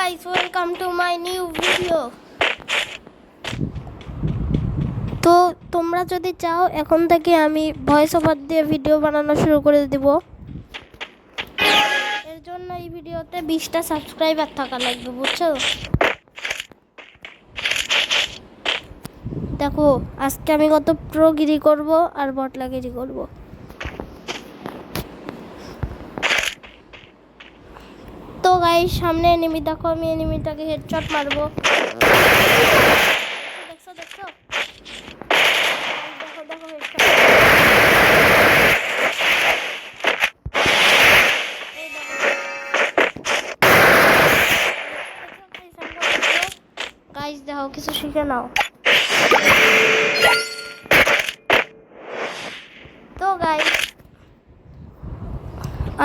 guys, welcome to my new video. তো তোমরা যদি চাও এখন থেকে আমি ভয়েস ওভার দিয়ে ভিডিও বানানো শুরু করে দেব। এর জন্য এই ভিডিওতে 20টা সাবস্ক্রাইবার থাকা লাগবে, বুঝছো? দেখো আজকে আমি কত প্রোগিরি করব আর বটলাগিরি করব। তো গাইস সামনে এনিমি দেখো, আমি এনিমিটাকে হেডশট মারবো। দেখছো দেখছো, দেখো দেখো হেডশট। গাইস দেখো কিছু শিখে নাও। তো গাইস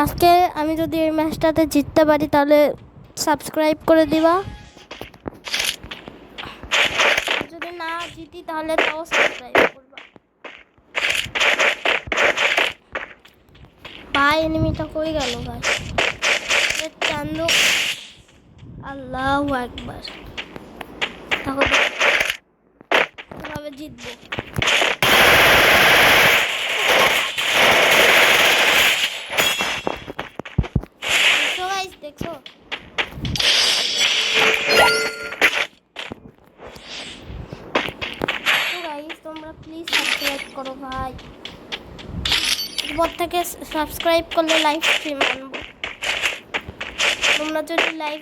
আজকে আমি যদি এই ম্যাচটাতে জিততে পারি তাহলে সাবস্ক্রাইব করে দিবা, যদি না জিতি তাহলে তাও সাবস্ক্রাইব করবা। ভাই এনিমিটা কই গেল গাইস? চান্দু, আল্লাহু আকবার। তাহলে কিভাবে জিতবো? দেখছো গাইস, তোমরা প্লিজ সাবস্ক্রাইব করো ভাই। এরপর থেকে সাবস্ক্রাইব করলে লাইভ স্ট্রিম আনবো। তোমরা যদি লাইভ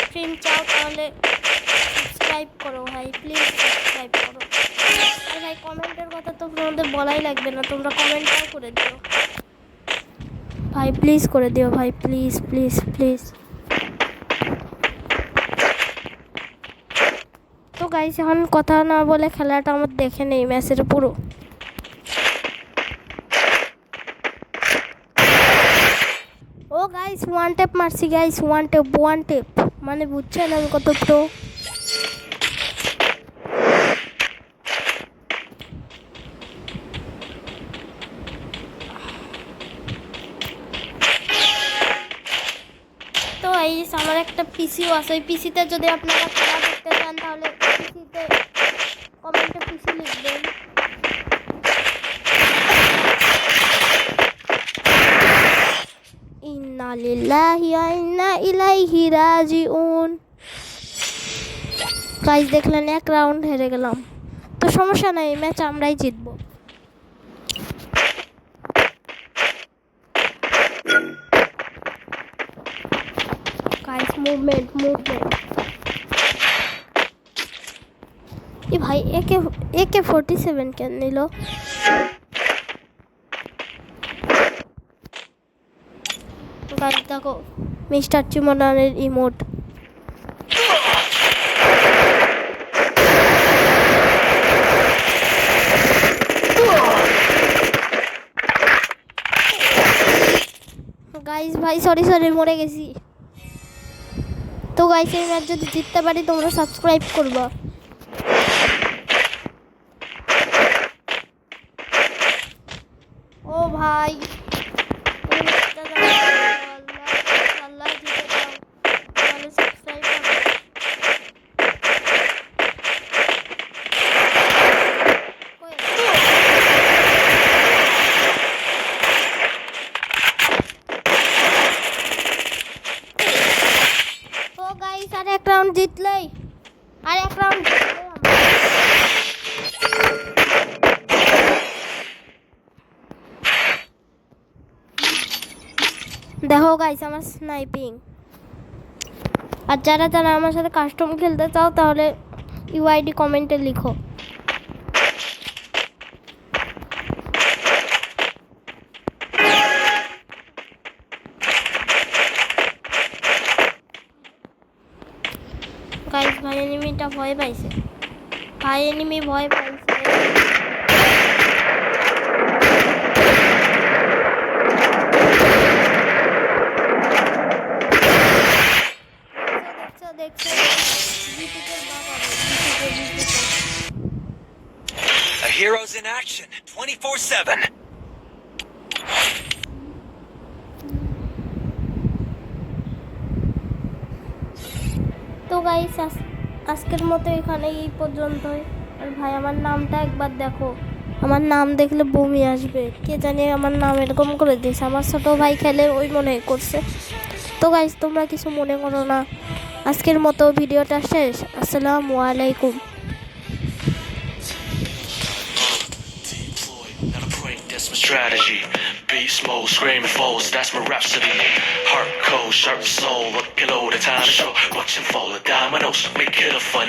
স্ট্রিম চাও তাহলে সাবস্ক্রাইব করো ভাই, প্লিজ সাবস্ক্রাইব করো ভাই। কমেন্টের কথা তো তোমাদের বলাই লাগবে না, তোমরা কমেন্টটাও করে দিও ভাই, প্লিজ করে দিও ভাই, প্লিজ প্লিজ প্লিজ। তো গাইস এখন কথা না বলে খেলাটা আমার দেখে নেই ম্যাচের পুরো। ও গাইস ওয়ান টেপ মারছি গাইস, ওয়ান টেপ মানে বুঝছেন আমি কত প্রো। তো গাইস আমার একটা পিসিও আছে, ওই পিসিতে যদি আপনারা খেলা দেখতে চান তাহলে পিসিতে কমেন্টে পিসি লিখবেন। ইন্না লিল্লাহি ওয়া ইন্না ইলাইহি রাজিউন। গাইস দেখলেন এক রাউন্ড হেরে গেলাম, তো সমস্যা নাই, ম্যাচ আমরাই জিতবো। Guys movement. এ ভাই একে 47 কেন নিল? গাইস দেখো মিস্টার চিমোনানের ইমোট। গাইস ভাই সরি মরে গেছি। তো গাইস এই ম্যাচ যদি জিততে পারি তোমরা সাবস্ক্রাইব করবা। ও ভাই আর এক রাউন্ড জিতলেই দেখো গাইস আমার স্নাইপিং। আর যারা আমার সাথে কাস্টম খেলতে চাও তাহলে ইউআইডি কমেন্টে লিখো। গাইস ভাই এনিমিটা ভয় পাইছে, ভয় পাইছে। A hero's in action 24/7. Guys আজকের মতো এখানে এই পর্যন্তই। আর ভাই আমার নামটা একবার দেখো, আমার নাম দেখলে বমি আসবে। কে জানি আমার নাম এরকম করে দিয়েছে, আমার ছোট ভাই খেলে ওই মনে করছে। তো গাইস তোমরা কিছু মনে করো না, আজকের মতো ভিডিওটা শেষ। আসসালামু আলাইকুম। That's my strategy. Beast mode, screaming foes, that's my rhapsody. Heart cold, sharp soul, looking low, the time to show. Watching fall of dominoes, make it a fun